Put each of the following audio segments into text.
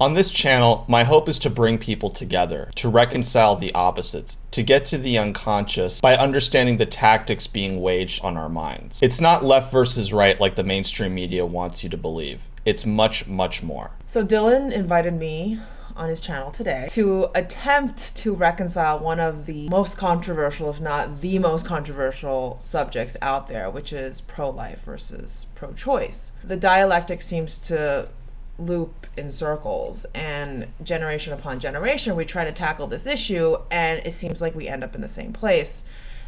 On this channel, my hope is to bring people together, to reconcile the opposites, to get to the unconscious by understanding the tactics being waged on our minds. It's not left versus right like the mainstream media wants you to believe. It's much, much more. So Dylan invited me on his channel today to attempt to reconcile one of the most controversial, if not the most controversial subjects out there, which is pro-life versus pro-choice. The dialectic seems to loop in circles, and generation upon generation we try to tackle this issue and it seems like we end up in the same place.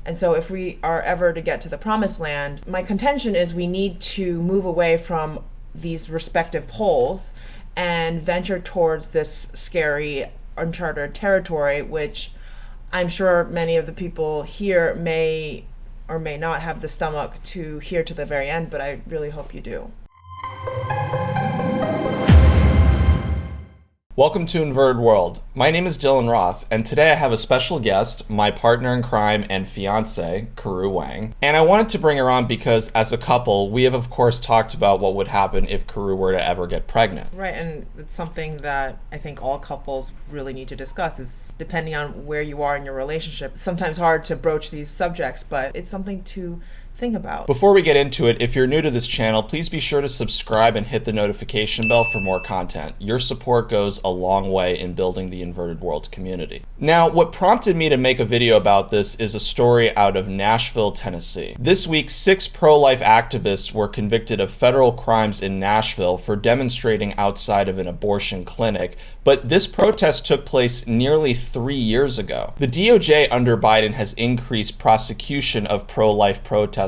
And so if we are ever to get to the promised land, my contention is we need to move away from these respective poles and venture towards this scary uncharted territory, which I'm sure many of the people here may or may not have the stomach to hear to the very end, but I really hope you do. Welcome to Inverted World. My name is Dylan Roth, and today I have a special guest, my partner in crime and fiance, Kaoru Wang. And I wanted to bring her on because, as a couple, we have of course talked about what would happen if Kaoru were to ever get pregnant. Right, and it's something that I think all couples really need to discuss, is depending on where you are in your relationship. It's sometimes hard to broach these subjects, but it's something to think about. Before we get into it, if you're new to this channel, please be sure to subscribe and hit the notification bell for more content. Your support goes a long way in building the Inverted World community. Now, what prompted me to make a video about this is a story out of Nashville, Tennessee. This week, 6 pro-life activists were convicted of federal crimes in Nashville for demonstrating outside of an abortion clinic, but this protest took place nearly 3 years ago. The DOJ under Biden has increased prosecution of pro-life protesters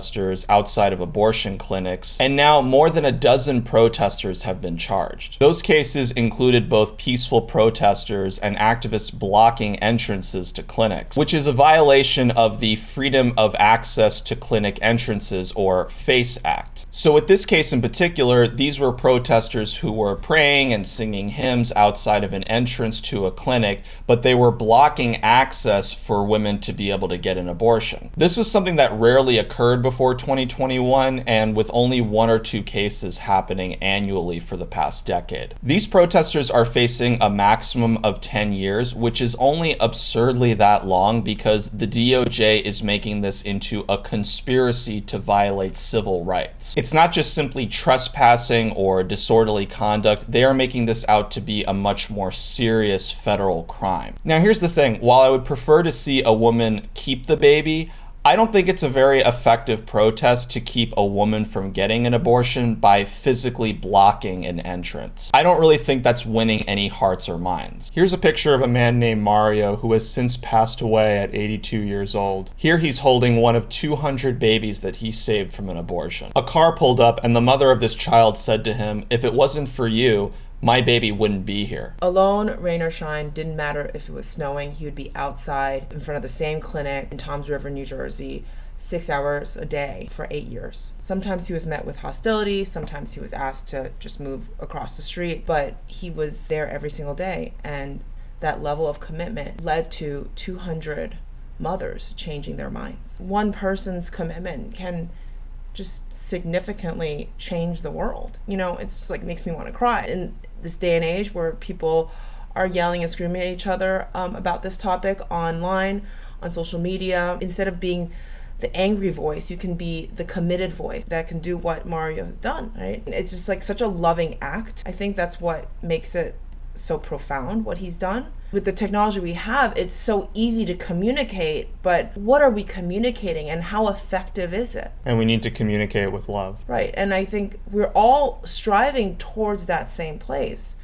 outside of abortion clinics, and now more than a dozen protesters have been charged. Those cases included both peaceful protesters and activists blocking entrances to clinics, which is a violation of the Freedom of Access to Clinic Entrances, or FACE Act. So with this case in particular, these were protesters who were praying and singing hymns outside of an entrance to a clinic, but they were blocking access for women to be able to get an abortion. This was something that rarely occurred before 2021, and with only 1 or 2 cases happening annually for the past decade. These protesters are facing a maximum of 10 years, which is only absurdly that long because the DOJ is making this into a conspiracy to violate civil rights. It's not just simply trespassing or disorderly conduct, they are making this out to be a much more serious federal crime. Now here's the thing, while I would prefer to see a woman keep the baby, I don't think it's a very effective protest to keep a woman from getting an abortion by physically blocking an entrance. I don't really think that's winning any hearts or minds. Here's a picture of a man named Mario who has since passed away at 82 years old. Here he's holding one of 200 babies that he saved from an abortion. A car pulled up and the mother of this child said to him, "If it wasn't for you, my baby wouldn't be here." Alone, rain or shine, didn't matter if it was snowing, he would be outside in front of the same clinic in Toms River, New Jersey, 6 hours a day for 8 years. Sometimes he was met with hostility, sometimes he was asked to just move across the street, but he was there every single day, and that level of commitment led to 200 mothers changing their minds. One person's commitment can just significantly change the world. You know, it's just like makes me want to cry. In this day and age where people are yelling and screaming at each other about this topic online, on social media, instead of being the angry voice, you can be the committed voice that can do what Mario has done, right? It's just like such a loving act. I think that's what makes it so profound, what he's done. With the technology we have, it's so easy to communicate, but what are we communicating and how effective is it? And we need to communicate with love. Right, and I think we're all striving towards that same place.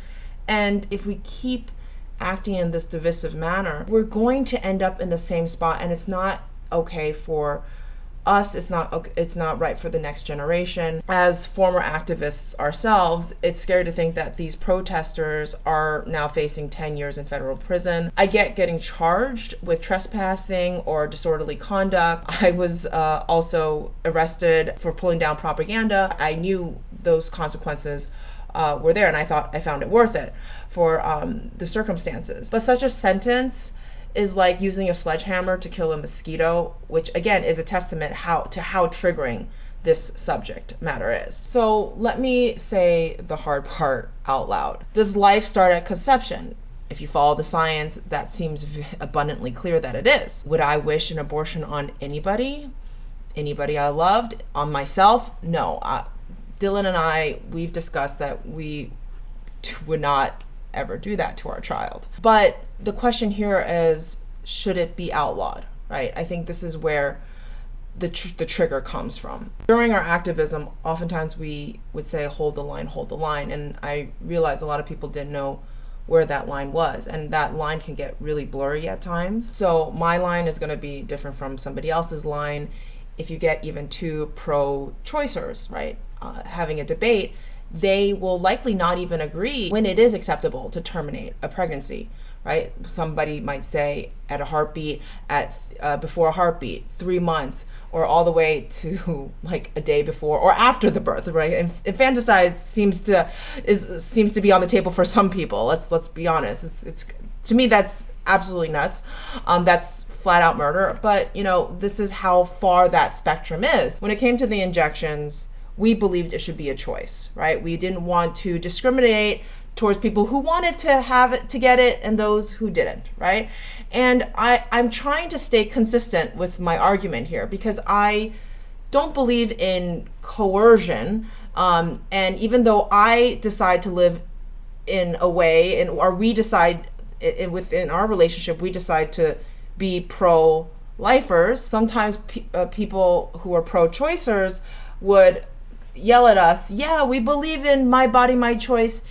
And if we keep acting in this divisive manner, we're going to end up in the same spot, and it's not okay for us, it's not right for the next generation. As former activists ourselves, it's scary to think that these protesters are now facing 10 years in federal prison. I get getting charged with trespassing or disorderly conduct. I was also arrested for pulling down propaganda. I knew those consequences were there, and I found it worth it for the circumstances. But such a sentence is like using a sledgehammer to kill a mosquito, which again is a testament to how triggering this subject matter is. So let me say the hard part out loud. Does life start at conception? If you follow the science, that seems abundantly clear that it is. Would I wish an abortion on anybody? Anybody I loved? On myself? No. Dylan and I, we've discussed that we would not ever do that to our child. But the question here is, should it be outlawed, right? I think this is where the trigger comes from. During our activism, oftentimes we would say, hold the line. And I realized a lot of people didn't know where that line was. And that line can get really blurry at times. So my line is gonna be different from somebody else's line. If you get even two pro-choicers, right, having a debate, they will likely not even agree when it is acceptable to terminate a pregnancy, right? Somebody might say at a heartbeat, before a heartbeat, 3 months, or all the way to like a day before or after the birth, right? Infanticide seems to be on the table for some people. Let's be honest. It's to me, that's absolutely nuts. That's flat out murder. But this is how far that spectrum is. When it came to the injections, we believed it should be a choice, right? We didn't want to discriminate towards people who wanted to have it, to get it, and those who didn't, right? And I'm trying to stay consistent with my argument here because I don't believe in coercion. And even though I decide to live in a way, or we decide within our relationship, we decide to be pro-lifers, sometimes people who are pro-choicers would yell at us, yeah, we believe in my body, my choice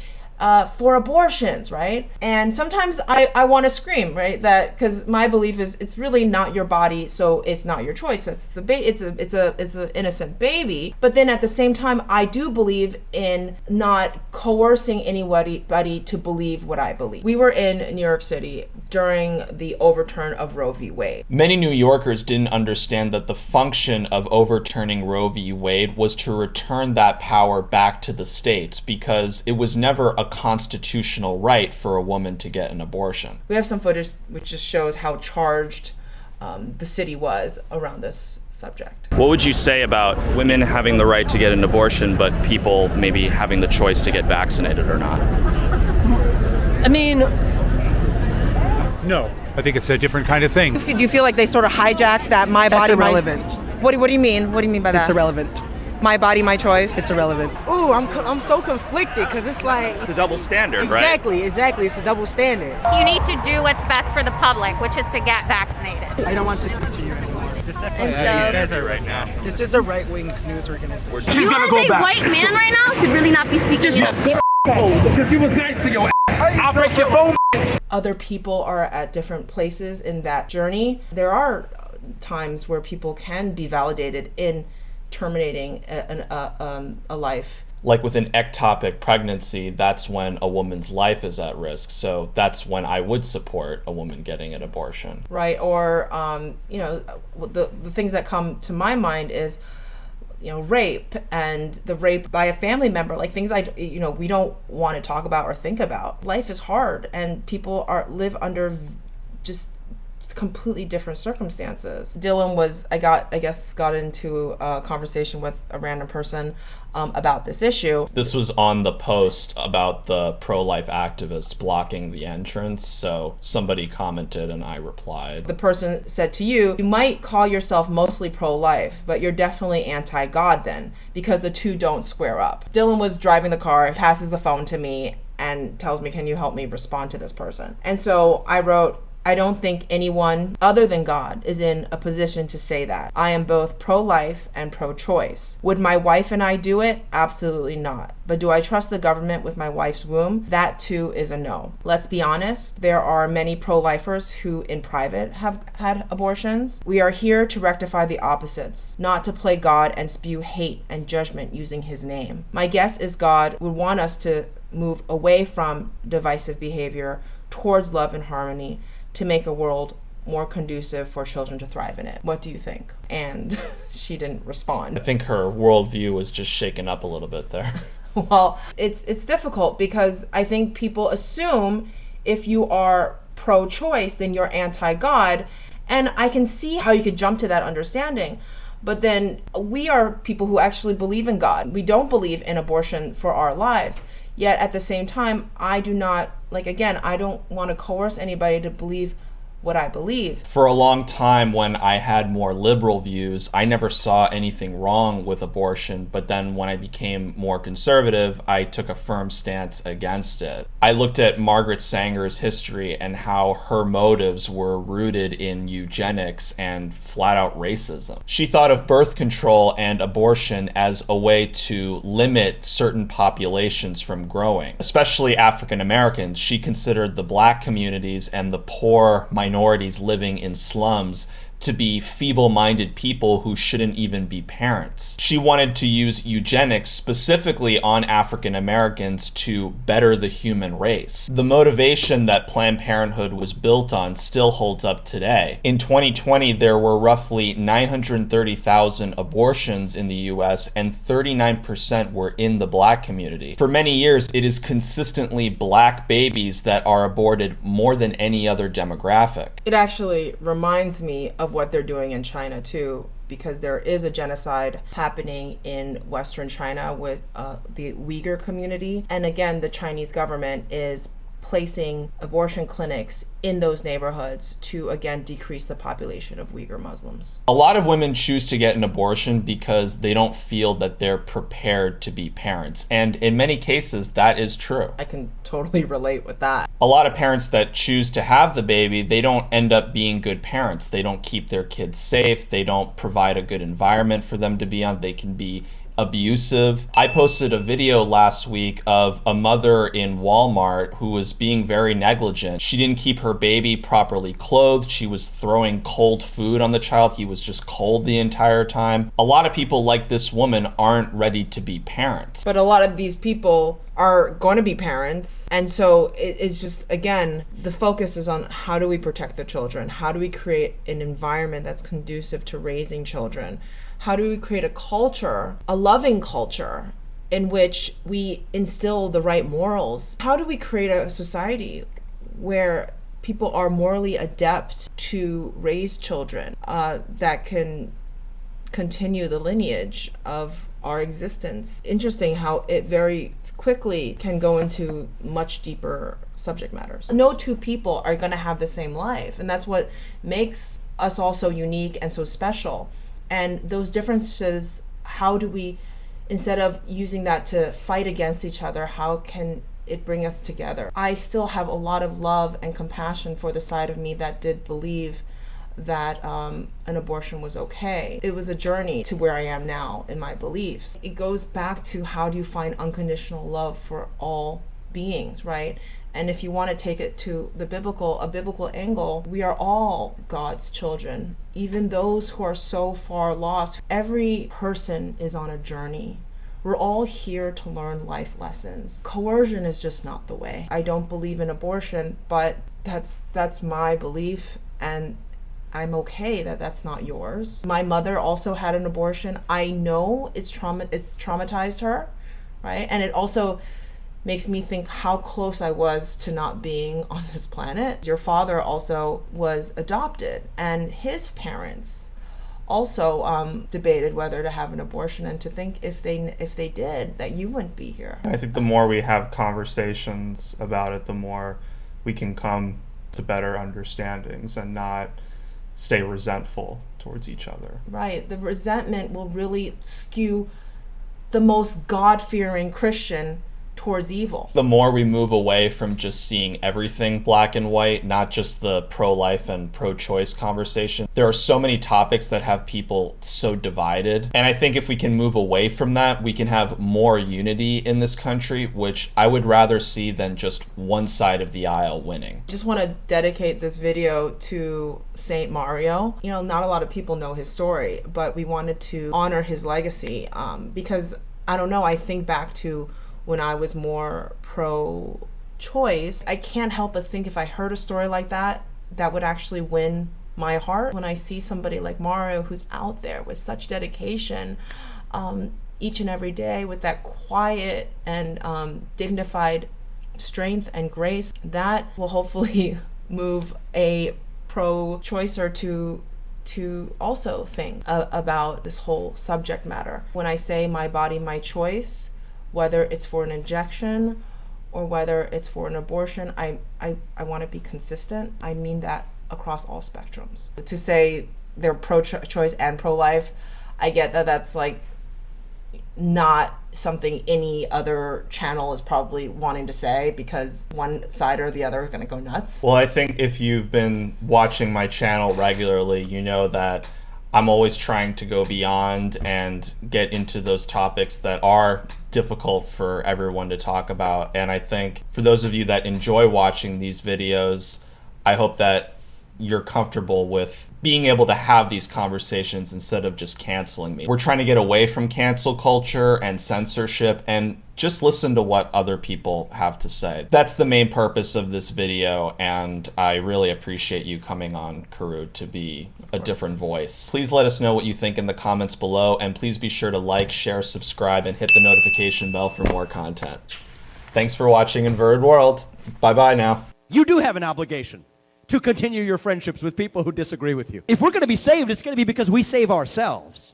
for abortions, right? And sometimes I want to scream, right? That because my belief is it's really not your body, so it's not your choice. That's the it's an innocent baby. But then at the same time, I do believe in not coercing anybody to believe what I believe. We were in New York City during the overturn of Roe v. Wade. Many New Yorkers didn't understand that the function of overturning Roe v. Wade was to return that power back to the states because it was never a constitutional right for a woman to get an abortion. We have some footage which just shows how charged the city was around this subject. What would you say about women having the right to get an abortion, but people maybe having the choice to get vaccinated or not? I mean, no, I think it's a different kind of thing. Do you feel like they sort of hijacked that my That's body, irrelevant. What do you mean? What do you mean by that? It's irrelevant. My body, my choice. It's irrelevant. Ooh, I'm so conflicted because it's like It's a double standard, right? Exactly. It's a double standard. You need to do what's best for the public, which is to get vaccinated. I don't want to speak to you anymore. And so, This is a right-wing news organization. you as a white man right now should really not be speaking. Because she was nice to your I'll break your phone. Other people are at different places in that journey. There are times where people can be validated in terminating a life. Like with an ectopic pregnancy, that's when a woman's life is at risk. So that's when I would support a woman getting an abortion. Right, or the things that come to my mind is rape and the rape by a family member, like things we don't want to talk about or think about. Life is hard and people live under just completely different circumstances. Dylan got into a conversation with a random person about this issue. This was on the post about the pro-life activists blocking the entrance, so somebody commented and I replied. The person said to you might call yourself mostly pro-life, but you're definitely anti-God then, because the two don't square up. Dylan was driving the car, passes the phone to me, and tells me, can you help me respond to this person? And so I wrote, I don't think anyone other than God is in a position to say that. I am both pro-life and pro-choice. Would my wife and I do it? Absolutely not. But do I trust the government with my wife's womb? That too is a no. Let's be honest, there are many pro-lifers who in private have had abortions. We are here to rectify the opposites, not to play God and spew hate and judgment using his name. My guess is God would want us to move away from divisive behavior towards love and harmony, to make a world more conducive for children to thrive in it. What do you think? And she didn't respond. I think her worldview was just shaken up a little bit there. Well, it's difficult because I think people assume if you are pro-choice, then you're anti-God. And I can see how you could jump to that understanding. But then we are people who actually believe in God. We don't believe in abortion for our lives. Yet at the same time, I do not, like, again, I don't want to coerce anybody to believe what I believe. For a long time, when I had more liberal views, I never saw anything wrong with abortion, but then when I became more conservative, I took a firm stance against it. I looked at Margaret Sanger's history and how her motives were rooted in eugenics and flat-out racism. She thought of birth control and abortion as a way to limit certain populations from growing, especially African Americans. She considered the black communities and the poor minorities living in slums to be feeble-minded people who shouldn't even be parents. She wanted to use eugenics specifically on African Americans to better the human race. The motivation that Planned Parenthood was built on still holds up today. In 2020, there were roughly 930,000 abortions in the US, and 39% were in the black community. For many years, it is consistently black babies that are aborted more than any other demographic. It actually reminds me of what they're doing in China too, because there is a genocide happening in Western China with the Uyghur community. And again, the Chinese government is placing abortion clinics in those neighborhoods to, again, decrease the population of Uyghur Muslims. A lot of women choose to get an abortion because they don't feel that they're prepared to be parents. And in many cases, that is true. I can totally relate with that. A lot of parents that choose to have the baby, they don't end up being good parents. They don't keep their kids safe. They don't provide a good environment for them to be on. They can be abusive. I posted a video last week of a mother in Walmart who was being very negligent. She didn't keep her baby properly clothed. She was throwing cold food on the child. He was just cold the entire time. A lot of people like this woman aren't ready to be parents. But a lot of these people are going to be parents. And so it's just, again, the focus is on how do we protect the children? How do we create an environment that's conducive to raising children? How do we create a culture, a loving culture, in which we instill the right morals? How do we create a society where people are morally adept to raise children that can continue the lineage of our existence? Interesting how it very quickly can go into much deeper subject matters. No two people are going to have the same life, and that's what makes us all so unique and so special. And those differences, how do we, instead of using that to fight against each other, how can it bring us together? I still have a lot of love and compassion for the side of me that did believe that an abortion was okay. It was a journey to where I am now in my beliefs. It goes back to how do you find unconditional love for all beings, right? And if you want to take it to a biblical angle, we are all God's children, even those who are so far lost. Every person is on a journey. We're all here to learn life lessons. Coercion is just not the way. I don't believe in abortion, but that's my belief, and I'm okay that that's not yours. My mother also had an abortion. I know it's traumatized her, right? And it also makes me think how close I was to not being on this planet. Your father also was adopted, and his parents also debated whether to have an abortion, and to think if they did, that you wouldn't be here. I think the more we have conversations about it, the more we can come to better understandings and not stay resentful towards each other. Right. The resentment will really skew the most God-fearing Christian towards evil. The more we move away from just seeing everything black and white, not just the pro-life and pro-choice conversation, there are so many topics that have people so divided. And I think if we can move away from that, we can have more unity in this country, which I would rather see than just one side of the aisle winning. Just want to dedicate this video to Saint Mario. You know, not a lot of people know his story, but we wanted to honor his legacy because, I don't know, I think back to when I was more pro-choice. I can't help but think if I heard a story like that, that would actually win my heart. When I see somebody like Mario who's out there with such dedication each and every day, with that quiet and dignified strength and grace, that will hopefully move a pro-choicer to to also think about this whole subject matter. When I say my body, my choice, whether it's for an injection or whether it's for an abortion, I want to be consistent. I mean that across all spectrums. To say they're pro-choice and pro-life, I get that that's like not something any other channel is probably wanting to say, because one side or the other are going to go nuts. Well, I think if you've been watching my channel regularly, you know that I'm always trying to go beyond and get into those topics that are difficult for everyone to talk about. And I think for those of you that enjoy watching these videos, I hope that you're comfortable with being able to have these conversations instead of just canceling me. We're trying to get away from cancel culture and censorship and just listen to what other people have to say. That's the main purpose of this video, and I really appreciate you coming on, Kaoru, to be a different voice. Please let us know what you think in the comments below, and please be sure to like, share, subscribe, and hit the notification bell for more content. Thanks for watching Inverted World. Bye-bye now. You do have an obligation to continue your friendships with people who disagree with you. If we're going to be saved, it's going to be because we save ourselves.